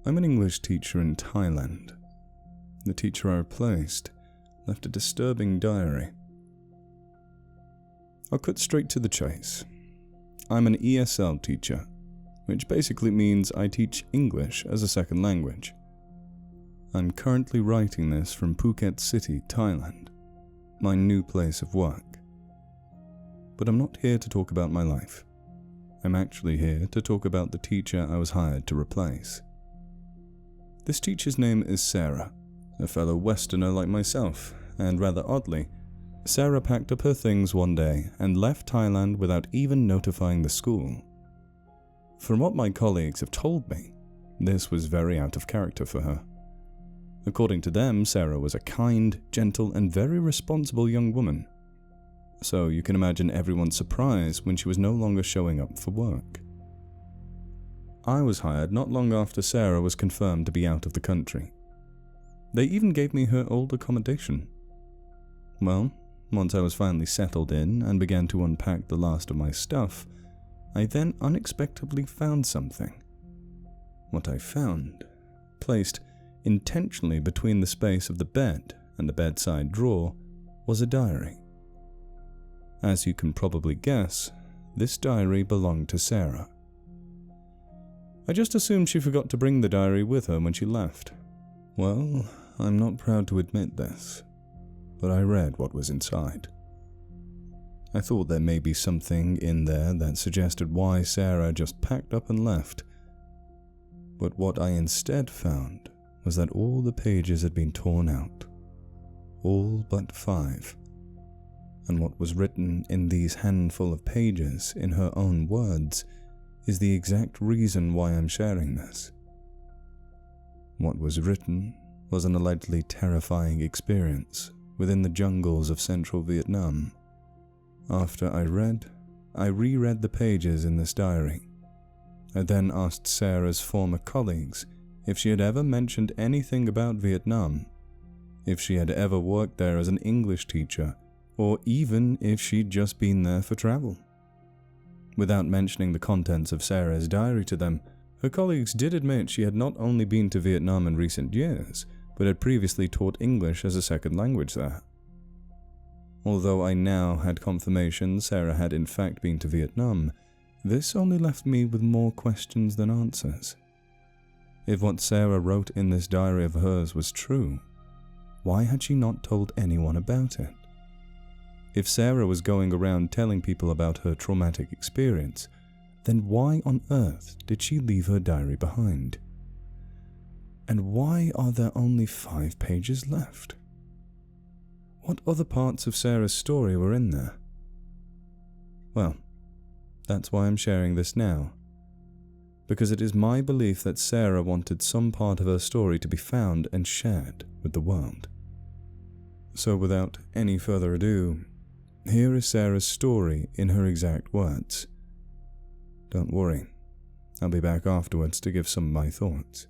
I'm an English teacher in Thailand. The teacher I replaced left a disturbing diary. I'll cut straight to the chase. I'm an ESL teacher, which basically means I teach English as a second language. I'm currently writing this from Phuket City, Thailand, my new place of work. But I'm not here to talk about my life. I'm actually here to talk about the teacher I was hired to replace. This teacher's name is Sarah, a fellow Westerner like myself, and rather oddly, Sarah packed up her things one day and left Thailand without even notifying the school. From what my colleagues have told me, this was very out of character for her. According to them, Sarah was a kind, gentle, and very responsible young woman. So you can imagine everyone's surprise when she was no longer showing up for work. I was hired not long after Sarah was confirmed to be out of the country. They even gave me her old accommodation. Well, once I was finally settled in and began to unpack the last of my stuff, I then unexpectedly found something. What I found, placed intentionally between the space of the bed and the bedside drawer, was a diary. As you can probably guess, this diary belonged to Sarah. I just assumed she forgot to bring the diary with her when she left. Well, I'm not proud to admit this, but I read what was inside. I thought there may be something in there that suggested why Sarah just packed up and left. But what I instead found was that all the pages had been torn out. All but 5. And what was written in these handful of pages, in her own words, is the exact reason why I'm sharing this. What was written was an allegedly terrifying experience within the jungles of central Vietnam. After I reread the pages in this diary. I then asked Sarah's former colleagues if she had ever mentioned anything about Vietnam, if she had ever worked there as an English teacher, or even if she'd just been there for travel. Without mentioning the contents of Sarah's diary to them, her colleagues did admit she had not only been to Vietnam in recent years, but had previously taught English as a second language there. Although I now had confirmation Sarah had in fact been to Vietnam, this only left me with more questions than answers. If what Sarah wrote in this diary of hers was true, why had she not told anyone about it? If Sarah was going around telling people about her traumatic experience, then why on earth did she leave her diary behind? And why are there only 5 pages left? What other parts of Sarah's story were in there? Well, that's why I'm sharing this now. Because it is my belief that Sarah wanted some part of her story to be found and shared with the world. So without any further ado, here is Sarah's story in her exact words. Don't worry, I'll be back afterwards to give some of my thoughts.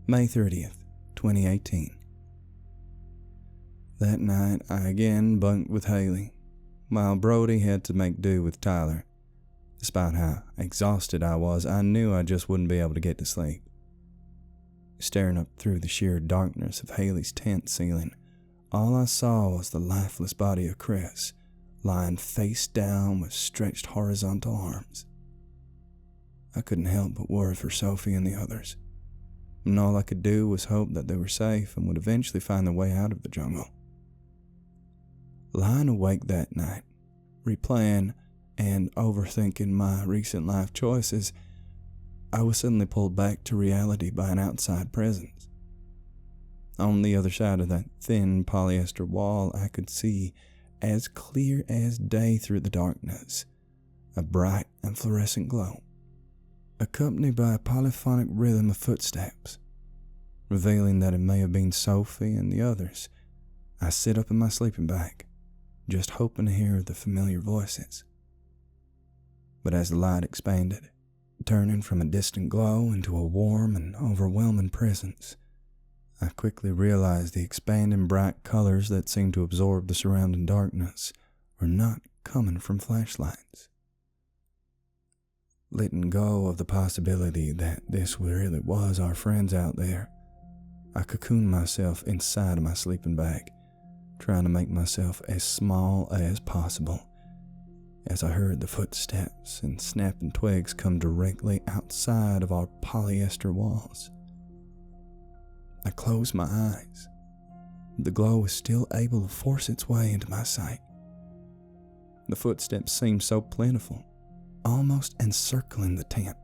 May 30th, 2018. That night I again bunked with Haley, while Brody had to make do with Tyler. Despite how exhausted I was, I knew I just wouldn't be able to get to sleep. Staring up through the sheer darkness of Haley's tent ceiling, all I saw was the lifeless body of Chris, lying face down with stretched horizontal arms. I couldn't help but worry for Sophie and the others, and all I could do was hope that they were safe and would eventually find their way out of the jungle. Lying awake that night, replaying and overthinking my recent life choices, I was suddenly pulled back to reality by an outside presence. On the other side of that thin polyester wall, I could see, as clear as day through the darkness, a bright and fluorescent glow, accompanied by a polyphonic rhythm of footsteps. Revealing that it may have been Sophie and the others, I sit up in my sleeping bag, just hoping to hear the familiar voices. But as the light expanded, turning from a distant glow into a warm and overwhelming presence, I quickly realized the expanding bright colors that seemed to absorb the surrounding darkness were not coming from flashlights. letting go of the possibility that this really was our friends out there, I cocooned myself inside of my sleeping bag, trying to make myself as small as possible, as I heard the footsteps and snapping twigs come directly outside of our polyester walls. I closed my eyes. The glow was still able to force its way into my sight. The footsteps seemed so plentiful, almost encircling the tent,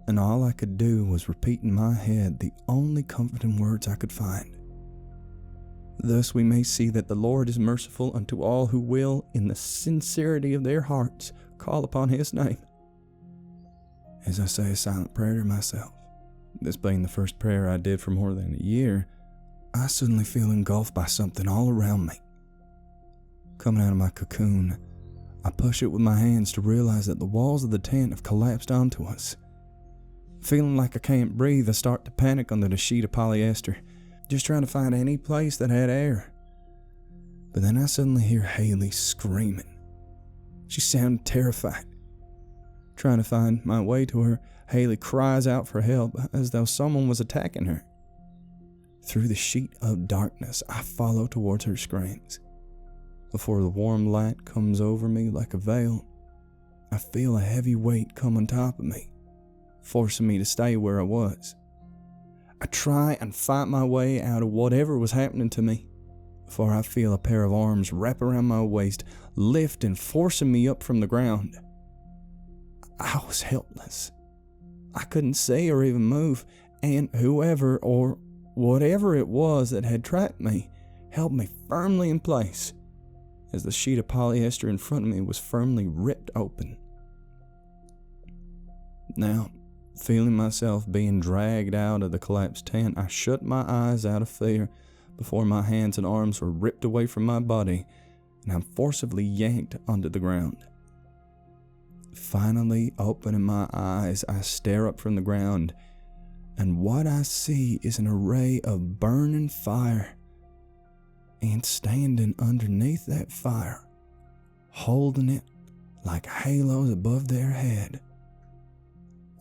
and all I could do was repeat in my head the only comforting words I could find. Thus we may see that the Lord is merciful unto all who will, in the sincerity of their hearts, call upon His name. As I say a silent prayer to myself, this being the first prayer I did for more than a year, I suddenly feel engulfed by something all around me. Coming out of my cocoon, I push it with my hands to realize that the walls of the tent have collapsed onto us. Feeling like I can't breathe, I start to panic under the sheet of polyester, just trying to find any place that had air. But then I suddenly hear Haley screaming. She sounded terrified. Trying to find my way to her, Haley cries out for help as though someone was attacking her. Through the sheet of darkness, I follow towards her screams. Before the warm light comes over me like a veil, I feel a heavy weight come on top of me, forcing me to stay where I was. I try and fight my way out of whatever was happening to me, before I feel a pair of arms wrap around my waist, lift and forcing me up from the ground. I was helpless. I couldn't see or even move, and whoever or whatever it was that had trapped me held me firmly in place as the sheet of polyester in front of me was firmly ripped open. Now, feeling myself being dragged out of the collapsed tent, I shut my eyes out of fear before my hands and arms were ripped away from my body and I'm forcibly yanked onto the ground. Finally opening my eyes, I stare up from the ground, and what I see is an array of burning fire. And standing underneath that fire, holding it like halos above their head,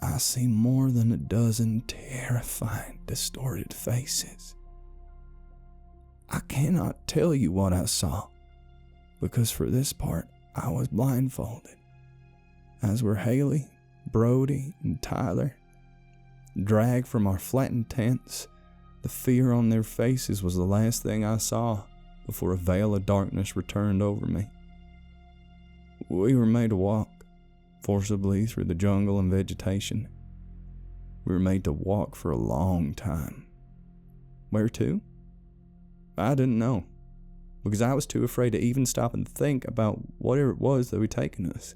I see more than a dozen terrifying, distorted faces. I cannot tell you what I saw, because for this part, I was blindfolded, as were Haley, Brody, and Tyler. Dragged from our flattened tents, the fear on their faces was the last thing I saw before a veil of darkness returned over me. We were made to walk, forcibly through the jungle and vegetation. We were made to walk for a long time. Where to? I didn't know, because I was too afraid to even stop and think about whatever it was that had taken us.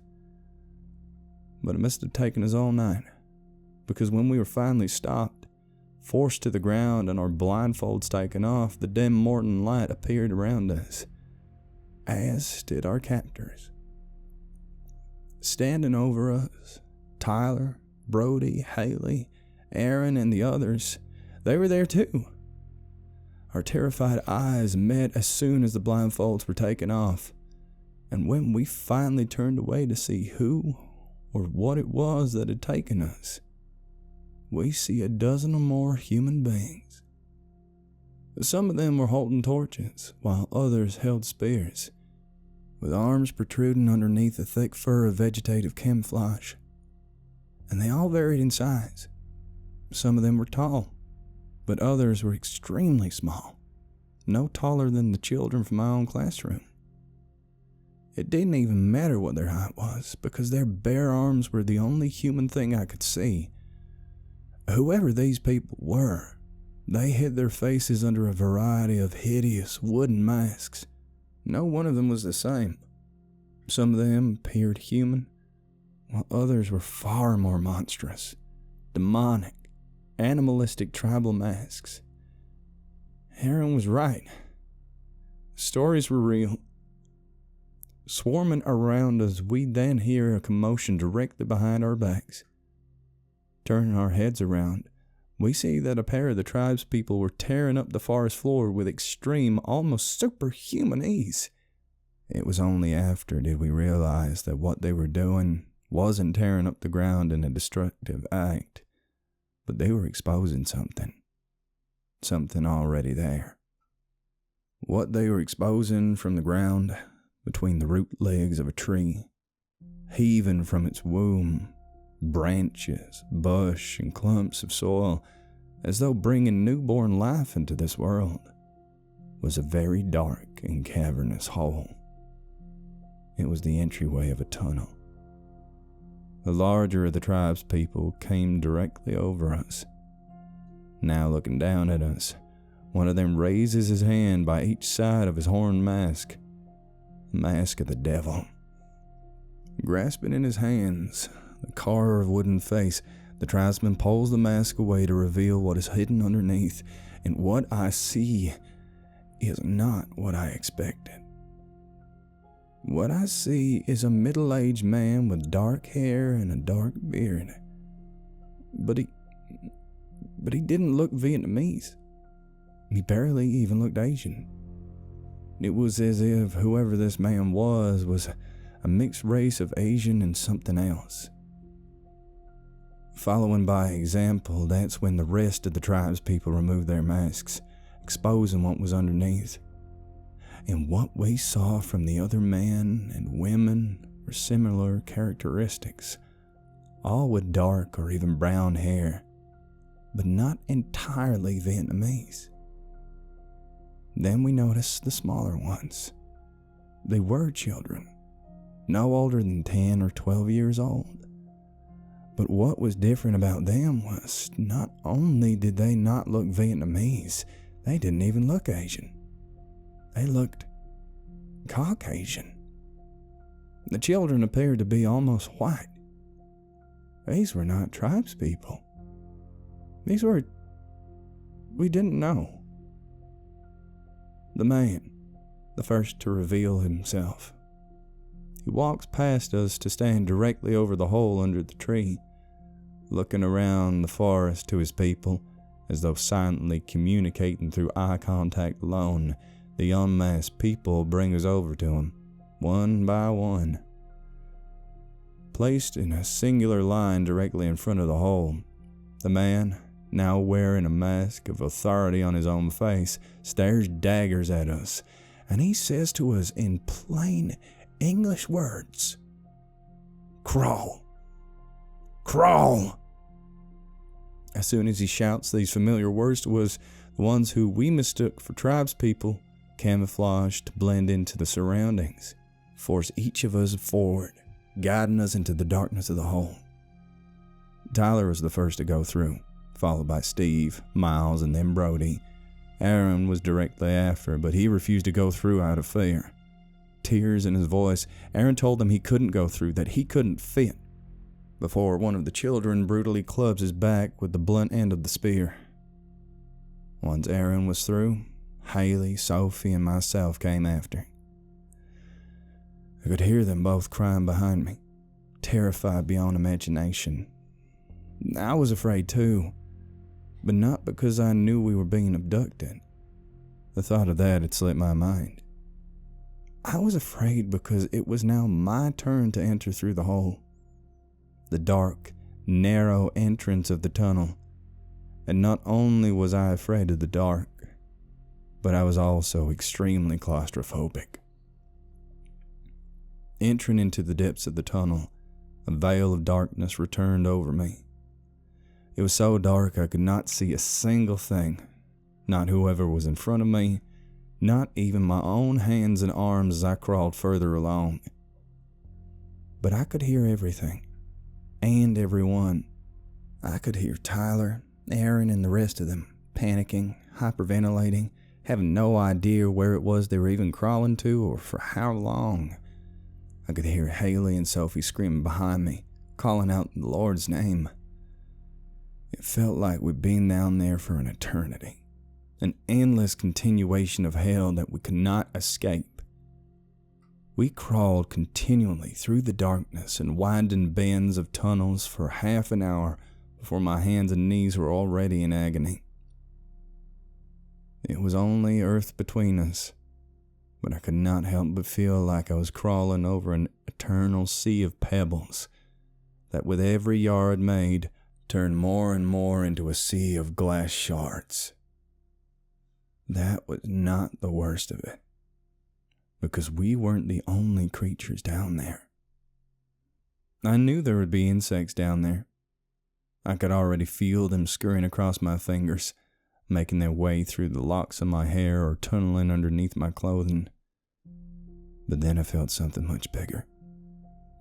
But it must have taken us all night, because when we were finally stopped, forced to the ground and our blindfolds taken off, the dim morning light appeared around us, as did our captors. Standing over us, Tyler, Brody, Haley, Aaron, and the others, they were there too. Our terrified eyes met as soon as the blindfolds were taken off, and when we finally turned away to see who or what it was that had taken us, we see a dozen or more human beings. Some of them were holding torches, while others held spears, with arms protruding underneath a thick fur of vegetative camouflage. And they all varied in size. Some of them were tall, but others were extremely small, no taller than the children from my own classroom. It didn't even matter what their height was, because their bare arms were the only human thing I could see. Whoever these people were, they hid their faces under a variety of hideous wooden masks. No one of them was the same. Some of them appeared human, while others were far more monstrous, demonic, animalistic tribal masks. Aaron was right. The stories were real. Swarming around us, we then hear a commotion directly behind our backs. Turning our heads around, we see that a pair of the tribespeople were tearing up the forest floor with extreme, almost superhuman ease. It was only after did we realize that what they were doing wasn't tearing up the ground in a destructive act, but they were exposing something already there. What they were exposing from the ground, between the root legs of a tree, heaving from its womb, branches, bush, and clumps of soil, as though bringing newborn life into this world, was a very dark and cavernous hole. It was the entryway of a tunnel. The larger of the tribe's people came directly over us. Now looking down at us, one of them raises his hand by each side of his horn mask, the mask of the devil. Grasping in his hands the carved wooden face, the tribesman pulls the mask away to reveal what is hidden underneath, and what I see is not what I expected. What I see is a middle-aged man with dark hair and a dark beard. But he didn't look Vietnamese. He barely even looked Asian. It was as if whoever this man was a mixed race of Asian and something else. Following by example, that's when the rest of the tribe's people removed their masks, exposing what was underneath. And what we saw from the other men and women were similar characteristics, all with dark or even brown hair, but not entirely Vietnamese. Then we noticed the smaller ones. They were children, no older than 10 or 12 years old. But what was different about them was not only did they not look Vietnamese, they didn't even look Asian. They looked Caucasian. The children appeared to be almost white. These were not tribespeople. We didn't know. The man, the first to reveal himself. He walks past us to stand directly over the hole under the tree, looking around the forest to his people, as though silently communicating through eye contact alone. The unmasked people bring us over to him, one by one. Placed in a singular line directly in front of the hole, the man, now wearing a mask of authority on his own face, stares daggers at us, and he says to us in plain English words, "Crawl! Crawl!" As soon as he shouts these familiar words to us, the ones who we mistook for tribespeople, camouflaged to blend into the surroundings, force each of us forward, guiding us into the darkness of the hole. Tyler was the first to go through, followed by Steve, Miles, and then Brody. Aaron was directly after, but he refused to go through out of fear. Tears in his voice, Aaron told them he couldn't go through, that he couldn't fit, before one of the children brutally clubs his back with the blunt end of the spear. Once Aaron was through, Haley, Sophie, and myself came after. I could hear them both crying behind me, terrified beyond imagination. I was afraid too, but not because I knew we were being abducted. The thought of that had slipped my mind. I was afraid because it was now my turn to enter through the hole, the dark, narrow entrance of the tunnel. And not only was I afraid of the dark, but I was also extremely claustrophobic. Entering into the depths of the tunnel, a veil of darkness returned over me. It was so dark I could not see a single thing, not whoever was in front of me, not even my own hands and arms as I crawled further along. But I could hear everything, and everyone. I could hear Tyler, Aaron, and the rest of them panicking, hyperventilating, having no idea where it was they were even crawling to or for how long. I could hear Haley and Sophie screaming behind me, calling out the Lord's name. It felt like we'd been down there for an eternity, an endless continuation of hell that we could not escape. We crawled continually through the darkness and winding bends of tunnels for half an hour before my hands and knees were already in agony. It was only earth between us, but I could not help but feel like I was crawling over an eternal sea of pebbles, that with every yard made turned more and more into a sea of glass shards. That was not the worst of it, because we weren't the only creatures down there. I knew there would be insects down there. I could already feel them scurrying across my fingers, making their way through the locks of my hair or tunneling underneath my clothing. But then I felt something much bigger,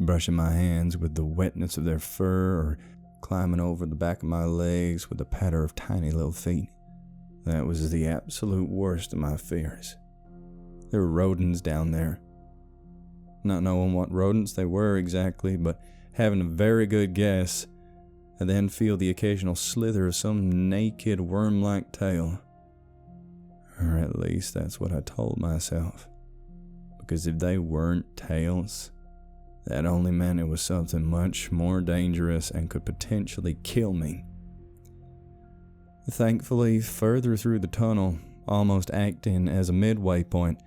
brushing my hands with the wetness of their fur or climbing over the back of my legs with a patter of tiny little feet. That was the absolute worst of my fears. There were rodents down there. Not knowing what rodents they were exactly, but having a very good guess, and then feel the occasional slither of some naked worm-like tail. Or at least that's what I told myself. Because if they weren't tails, that only meant it was something much more dangerous and could potentially kill me. Thankfully, further through the tunnel, almost acting as a midway point,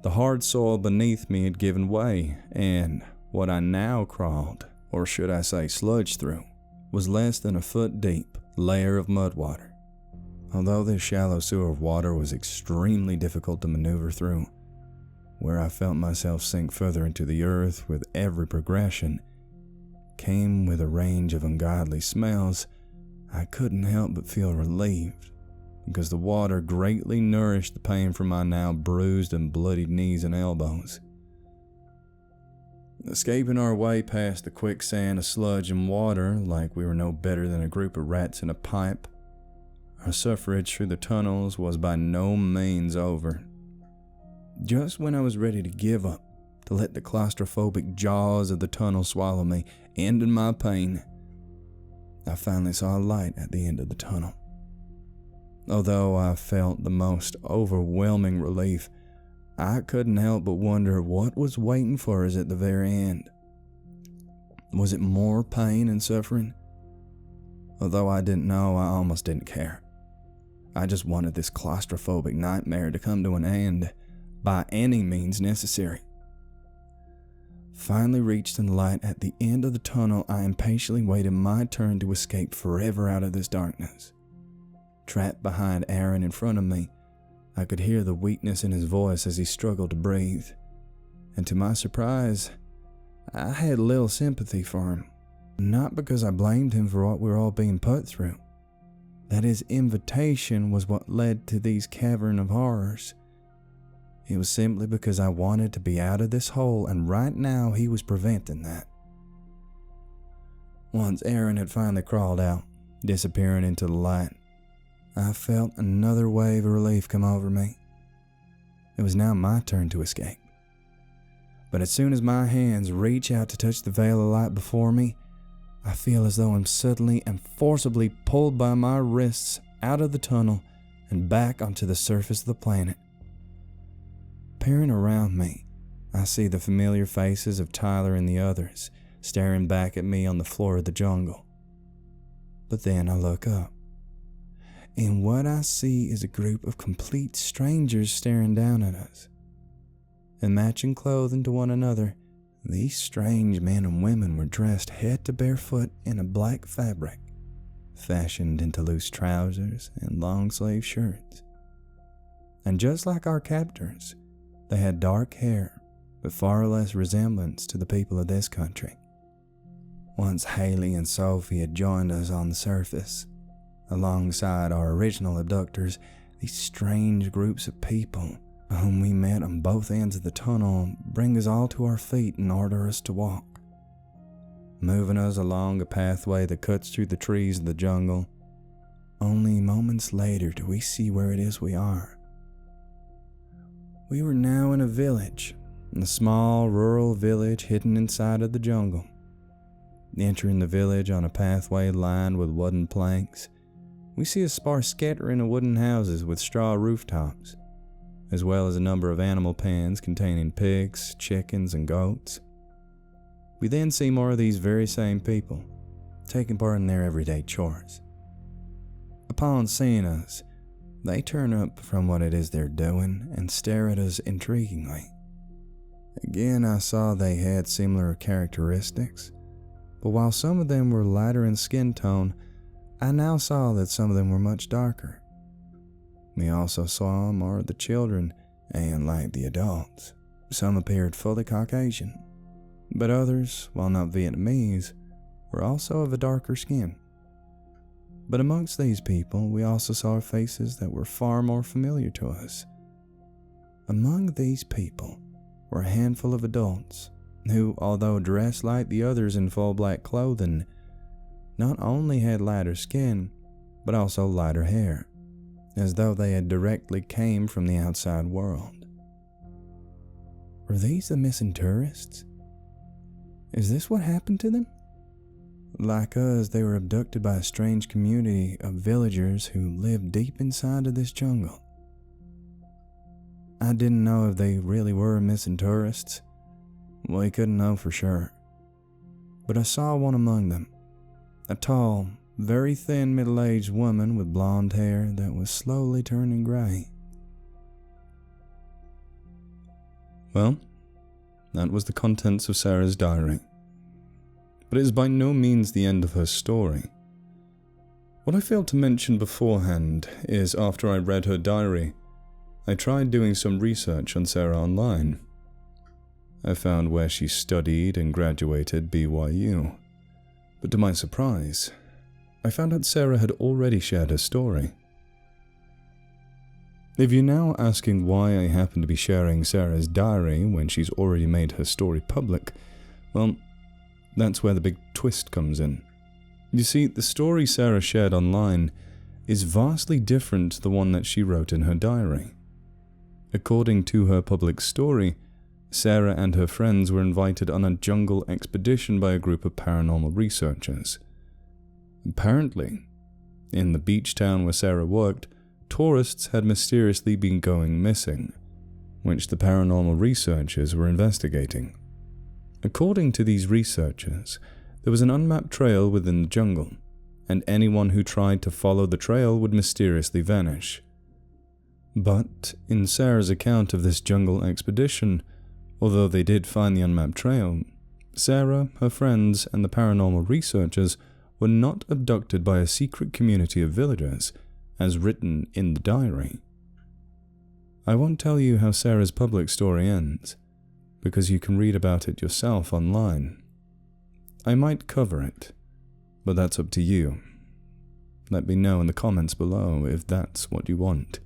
the hard soil beneath me had given way, and what I now crawled, or should I say sludged through, was less than a foot-deep layer of mud water. Although this shallow sewer of water was extremely difficult to maneuver through, where I felt myself sink further into the earth with every progression, came with a range of ungodly smells. I couldn't help but feel relieved, because the water greatly nourished the pain from my now bruised and bloodied knees and elbows. Escaping our way past the quicksand of sludge and water like we were no better than a group of rats in a pipe, our suffrage through the tunnels was by no means over. Just when I was ready to give up, to let the claustrophobic jaws of the tunnel swallow me, ending my pain, I finally saw a light at the end of the tunnel. Although I felt the most overwhelming relief, I couldn't help but wonder what was waiting for us at the very end. Was it more pain and suffering? Although I didn't know, I almost didn't care. I just wanted this claustrophobic nightmare to come to an end by any means necessary. Finally reached the light at the end of the tunnel, I impatiently waited my turn to escape forever out of this darkness. Trapped behind Aaron in front of me, I could hear the weakness in his voice as he struggled to breathe, and to my surprise, I had little sympathy for him. Not because I blamed him for what we were all being put through. That his invitation was what led to these cavern of horrors. It was simply because I wanted to be out of this hole, and right now he was preventing that. Once Aaron had finally crawled out, disappearing into the light, I felt another wave of relief come over me. It was now my turn to escape. But as soon as my hands reach out to touch the veil of light before me, I feel as though I'm suddenly and forcibly pulled by my wrists out of the tunnel and back onto the surface of the planet. Peering around me, I see the familiar faces of Tyler and the others staring back at me on the floor of the jungle. But then I look up, and what I see is a group of complete strangers staring down at us. In matching clothing to one another, these strange men and women were dressed head to barefoot in a black fabric, fashioned into loose trousers and long-sleeve shirts. And just like our captors, they had dark hair, but far less resemblance to the people of this country. Once Haley and Sophie had joined us on the surface, alongside our original abductors, these strange groups of people whom we met on both ends of the tunnel bring us all to our feet and order us to walk, moving us along a pathway that cuts through the trees of the jungle. Only moments later do we see where it is we are. We were now in a village, a small rural village hidden inside of the jungle. Entering the village on a pathway lined with wooden planks, we see a sparse scattering of wooden houses with straw rooftops, as well as a number of animal pens containing pigs, chickens, and goats. We then see more of these very same people, taking part in their everyday chores. Upon seeing us, they turn up from what it is they're doing and stare at us intriguingly. Again, I saw they had similar characteristics, but while some of them were lighter in skin tone, I now saw that some of them were much darker. We also saw more of the children, and like the adults, some appeared fully Caucasian, but others, while not Vietnamese, were also of a darker skin. But amongst these people, we also saw faces that were far more familiar to us. Among these people were a handful of adults who, although dressed like the others in full black clothing, not only had lighter skin, but also lighter hair, as though they had directly came from the outside world. Were these the missing tourists? Is this what happened to them? Like us, they were abducted by a strange community of villagers who lived deep inside of this jungle. I didn't know if they really were missing tourists. We couldn't know for sure. But I saw one among them, a tall, very thin middle-aged woman with blonde hair that was slowly turning gray. Well, that was the contents of Sarah's diary. But it is by no means the end of her story. What I failed to mention beforehand is after I read her diary, I tried doing some research on Sarah online. I found where she studied and graduated BYU, but to my surprise, I found out Sarah had already shared her story. If you're now asking why I happen to be sharing Sarah's diary when she's already made her story public, well, that's where the big twist comes in. You see, the story Sarah shared online is vastly different to the one that she wrote in her diary. According to her public story, Sarah and her friends were invited on a jungle expedition by a group of paranormal researchers. Apparently, in the beach town where Sarah worked, tourists had mysteriously been going missing, which the paranormal researchers were investigating. According to these researchers, there was an unmapped trail within the jungle, and anyone who tried to follow the trail would mysteriously vanish. But in Sarah's account of this jungle expedition, although they did find the unmapped trail, Sarah, her friends, and the paranormal researchers were not abducted by a secret community of villagers, as written in the diary. I won't tell you how Sarah's public story ends, because you can read about it yourself online. I might cover it, but that's up to you. Let me know in the comments below if that's what you want.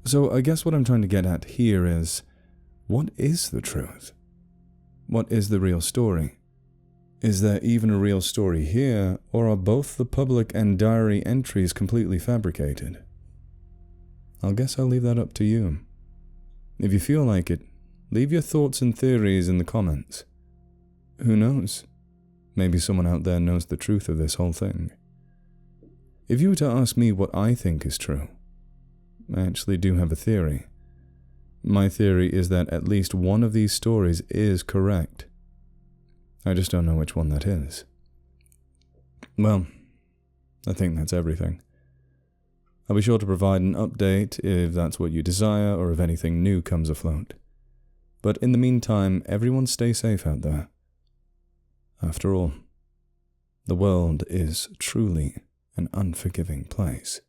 So I guess what I'm trying to get at here is, what is the truth? What is the real story? Is there even a real story here, or are both the public and diary entries completely fabricated? I guess I'll leave that up to you. If you feel like it, leave your thoughts and theories in the comments. Who knows? Maybe someone out there knows the truth of this whole thing. If you were to ask me what I think is true, I actually do have a theory. My theory is that at least one of these stories is correct. I just don't know which one that is. Well, I think that's everything. I'll be sure to provide an update if that's what you desire or if anything new comes afloat. But in the meantime, everyone stay safe out there. After all, the world is truly an unforgiving place.